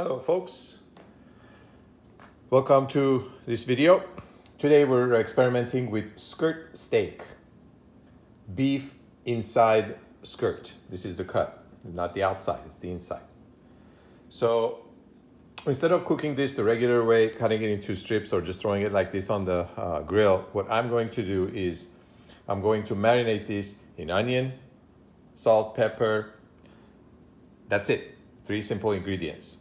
Hello folks, welcome to this video. Today we're experimenting with skirt steak. Beef inside skirt. This is the cut, not the outside, it's the inside. So instead of cooking this the regular way, cutting it into strips or just throwing it like this on the grill, what I'm going to do is I'm going to marinate this in onion, salt, pepper. That's it, 3 simple ingredients.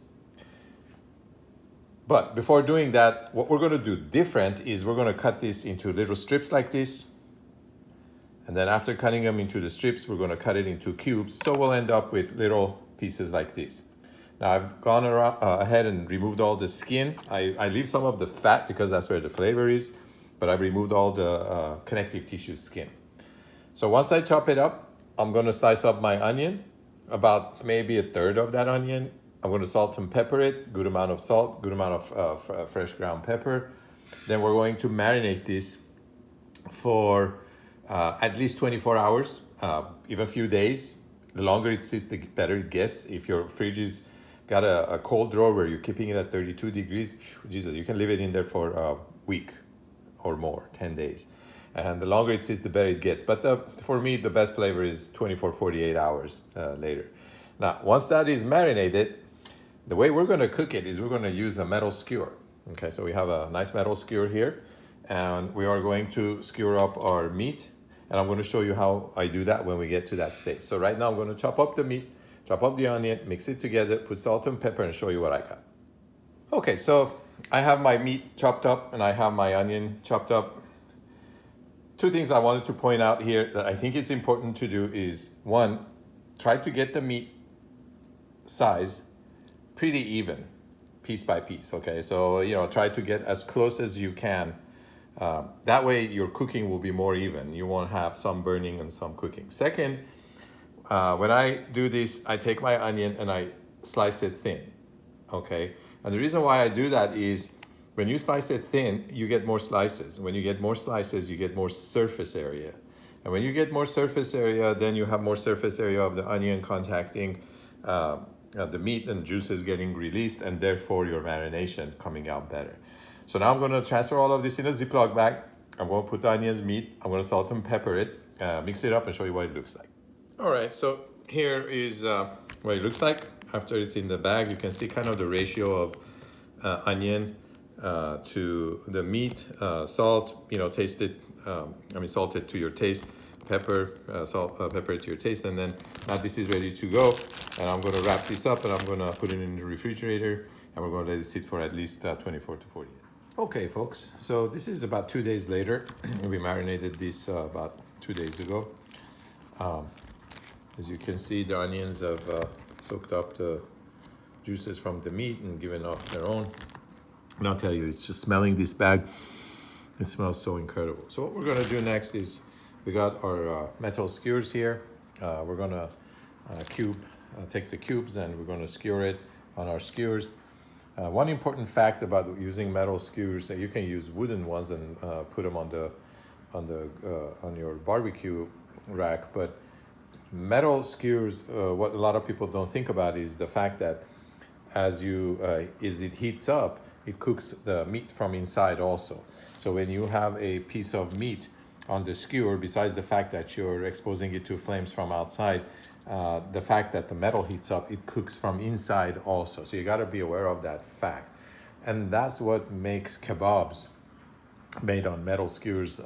But before doing that, what we're going to do different is we're going to cut this into little strips like this. And then after cutting them into the strips, we're going to cut it into cubes. So we'll end up with little pieces like this. Now I've gone ahead and removed all the skin. I leave some of the fat because that's where the flavor is, but I've removed all the connective tissue skin. So once I chop it up, I'm going to slice up my onion, about maybe a third of that onion. I'm going to salt and pepper it, good amount of salt, good amount of fresh ground pepper. Then we're going to marinate this for at least 24 hours, even a few days. The longer it sits, the better it gets. If your fridge is got a cold drawer where you're keeping it at 32 degrees, Jesus, you can leave it in there for a week or more, 10 days. And the longer it sits, the better it gets. But for me, the best flavor is 24, 48 hours later. Now, once that is marinated, the way we're going to cook it is we're going to use a metal skewer. Okay, so we have a nice metal skewer here, and we are going to skewer up our meat, and I'm going to show you how I do that when we get to that stage. So right now I'm going to chop up the meat, chop up the onion, mix it together, put salt and pepper, and show you what I got. Okay, so I have my meat chopped up and I have my onion chopped up. 2 things I wanted to point out here that I think it's important to do is, 1, try to get the meat size pretty even, piece by piece, okay? So, try to get as close as you can. That way your cooking will be more even. You won't have some burning and some cooking. Second, when I do this, I take my onion and I slice it thin, okay? And the reason why I do that is when you slice it thin, you get more slices. When you get more slices, you get more surface area. And when you get more surface area, then you have more surface area of the onion contacting the meat and juices getting released, and therefore your marination coming out better. So now I'm going to transfer all of this in a Ziploc bag. I'm going to put the onions, meat. I'm going to salt and pepper it, mix it up, and show you what it looks like. All right, so here is what it looks like after it's in the bag. You can see kind of the ratio of onion to the meat, salt. Taste it. Salt it to your taste. Pepper, pepper it to your taste, and then now this is ready to go. And I'm going to wrap this up and I'm going to put it in the refrigerator, and we're going to let it sit for at least 24 to 48. Okay, folks, so this is about 2 days later. We marinated this about 2 days ago. As you can see, the onions have soaked up the juices from the meat and given off their own. And I'll tell you, it's just smelling this bag, it smells so incredible. So what we're going to do next is we got our metal skewers here. We're going to take the cubes and we're going to skewer it on our skewers. One important fact about using metal skewers, that you can use wooden ones and put them on your barbecue rack, but metal skewers, what a lot of people don't think about is the fact that as it heats up, it cooks the meat from inside also. So when you have a piece of meat on the skewer, besides the fact that you're exposing it to flames from outside, the fact that the metal heats up, it cooks from inside also. So you got to be aware of that fact. And that's what makes kebabs made on metal skewers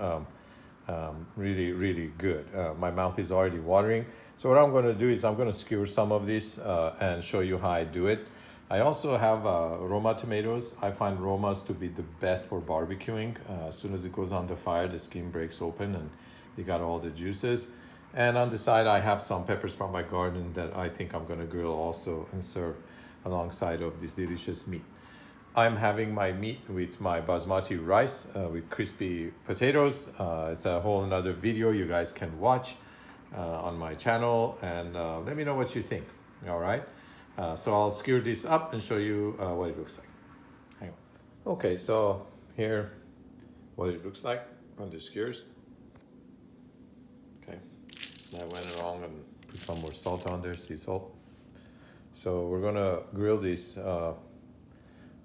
really, really good. My mouth is already watering. So what I'm going to do is I'm going to skewer some of this and show you how I do it. I also have Roma tomatoes. I find Romas to be the best for barbecuing. As soon as it goes on the fire, the skin breaks open and you got all the juices. And on the side, I have some peppers from my garden that I think I'm going to grill also and serve alongside of this delicious meat. I'm having my meat with my basmati rice with crispy potatoes. It's a whole another video you guys can watch on my channel, and let me know what you think. All right. So I'll skewer this up and show you what it looks like. Hang on. Okay, so here, what it looks like on the skewers. Okay, I went along and put some more salt on there, sea salt. So we're gonna grill this on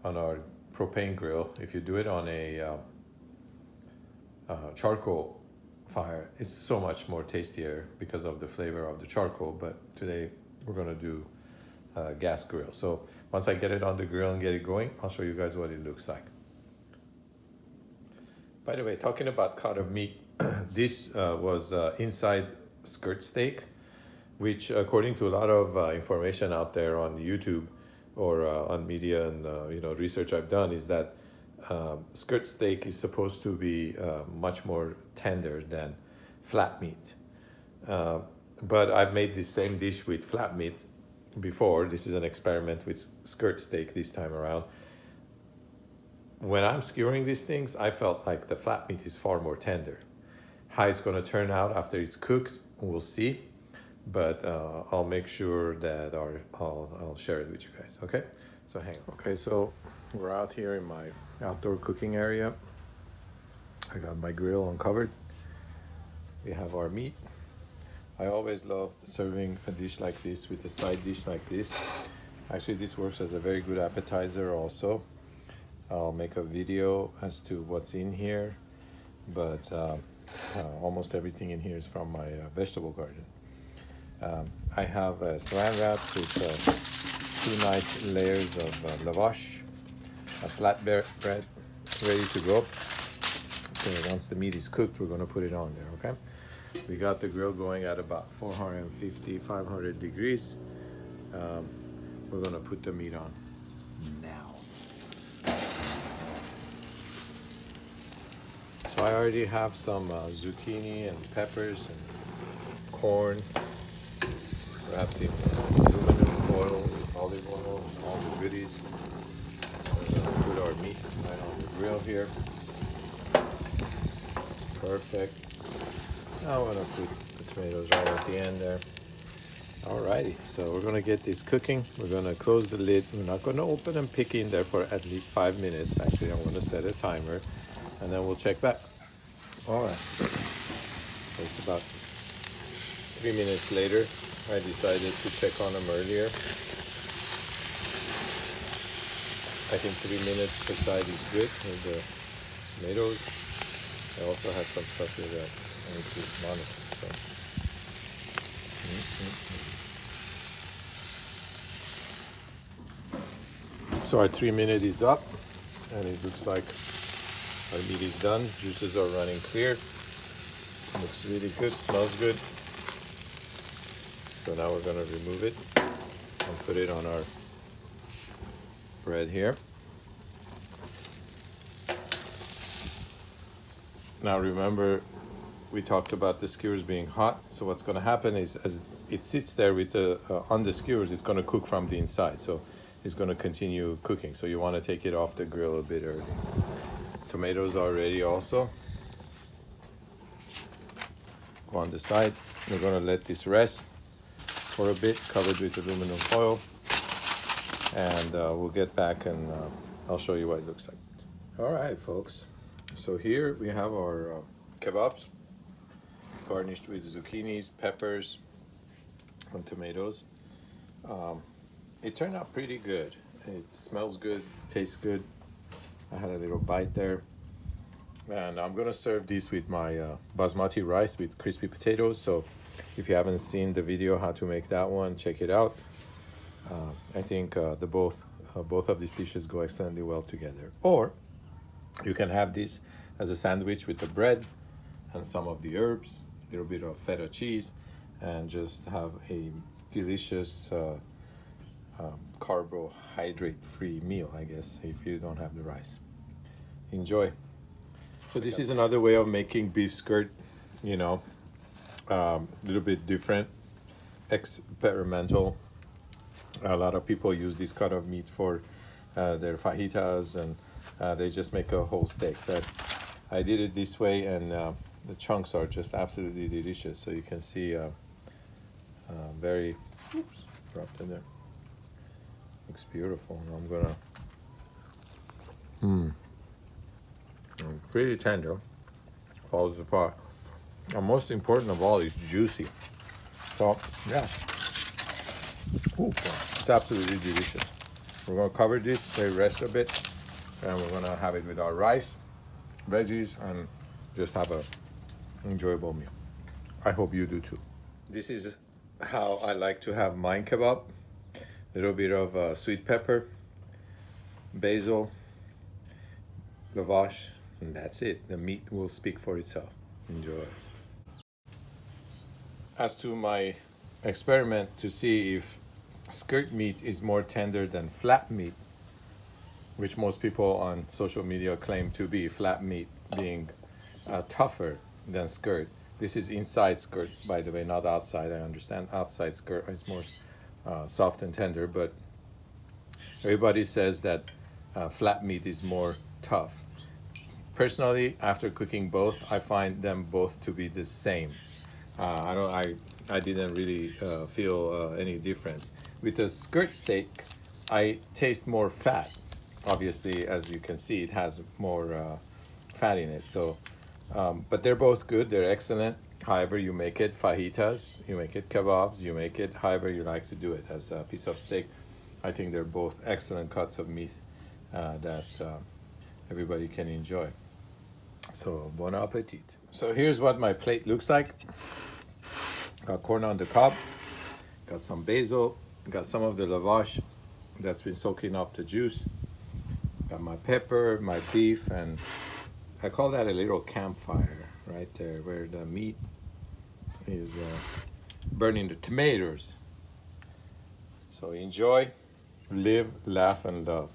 our propane grill. If you do it on a charcoal fire, it's so much more tastier because of the flavor of the charcoal. But today we're gonna do gas grill. So once I get it on the grill and get it going, I'll show you guys what it looks like. By the way, talking about cut of meat, this was inside skirt steak, which according to a lot of information out there on YouTube or on media and research I've done, is that skirt steak is supposed to be much more tender than flat meat. But I've made the same dish with flat meat before. This is an experiment with skirt steak this time around. When I'm skewering these things, I felt like the flat meat is far more tender. How it's going to turn out after it's cooked, we'll see. But I'll make sure that I'll share it with you guys. Okay, so hang on. Okay, so we're out here in my outdoor cooking area. I got my grill uncovered. We have our meat. I always love serving a dish like this with a side dish like this. Actually, this works as a very good appetizer also. I'll make a video as to what's in here, but almost everything in here is from my vegetable garden. I have saran wrap with 2 nice layers of lavash, a flat bread ready to go. So once the meat is cooked, we're going to put it on there, okay? We got the grill going at about 450, 500 degrees. We're going to put the meat on now. So I already have some zucchini and peppers and corn wrapped in aluminum foil with olive oil, all the goodies. We're going to put our meat right on the grill here. It's perfect. Now I'm going to put the tomatoes right at the end there. Alrighty, so we're going to get this cooking. We're going to close the lid. We're not going to open and pick in there for at least 5 minutes. Actually, I'm going to set a timer and then we'll check back. Alright, so it's about 3 minutes later. I decided to check on them earlier. I think 3 minutes per side is good with the tomatoes. I also have some stuff here that I need to monitor. So our 3 minute is up and it looks like our meat is done. Juices are running clear. Looks really good, smells good. So now we're going to remove it and put it on our bread here. Now remember, we talked about the skewers being hot. So what's going to happen is as it sits there with the on the skewers, it's going to cook from the inside. So it's going to continue cooking. So you want to take it off the grill a bit early. Tomatoes are ready also. Go on the side. We're going to let this rest for a bit, covered with aluminum foil. And we'll get back and I'll show you what it looks like. All right, folks. So here we have our kebabs, garnished with zucchinis, peppers, and tomatoes. It turned out pretty good. It smells good, tastes good. I had a little bite there. And I'm gonna serve this with my basmati rice with crispy potatoes. So if you haven't seen the video how to make that one, check it out. I think both of these dishes go excellently well together. Or you can have this as a sandwich with the bread and some of the herbs, a little bit of feta cheese, and just have a delicious carbohydrate-free meal, I guess, if you don't have the rice. Enjoy. So this is another way of making beef skirt, you know, a little bit different, experimental. A lot of people use this cut of meat for their fajitas, and they just make a whole steak. But I did it this way, and the chunks are just absolutely delicious. So you can see very, dropped in there. Looks beautiful. And I'm gonna, pretty tender, falls apart. And most important of all, is juicy. So yeah, Ooh, it's absolutely delicious. We're gonna cover this, let it rest a bit, and we're gonna have it with our rice, veggies, and just have a enjoyable meal. I hope you do too. This is how I like to have mine kebab. A little bit of sweet pepper, basil, lavash, and that's it. The meat will speak for itself. Enjoy. As to my experiment to see if skirt meat is more tender than flat meat, which most people on social media claim to be, flat meat being tougher than skirt. This is inside skirt, by the way, not outside. I understand outside skirt is more soft and tender, but everybody says that flat meat is more tough. Personally, after cooking both, I find them both to be the same. I didn't really feel any difference. With the skirt steak, I taste more fat. Obviously, as you can see, it has more fat in it. So, but they're both good. They're excellent. However you make it, fajitas, you make it kebabs, you make it however you like to do it as a piece of steak. I think they're both excellent cuts of meat that everybody can enjoy. So, bon appetit. So here's what my plate looks like. Got corn on the cob, got some basil, got some of the lavash that's been soaking up the juice, got my pepper, my beef, and I call that a little campfire right there where the meat is burning the tomatoes. So enjoy, live, laugh, and love.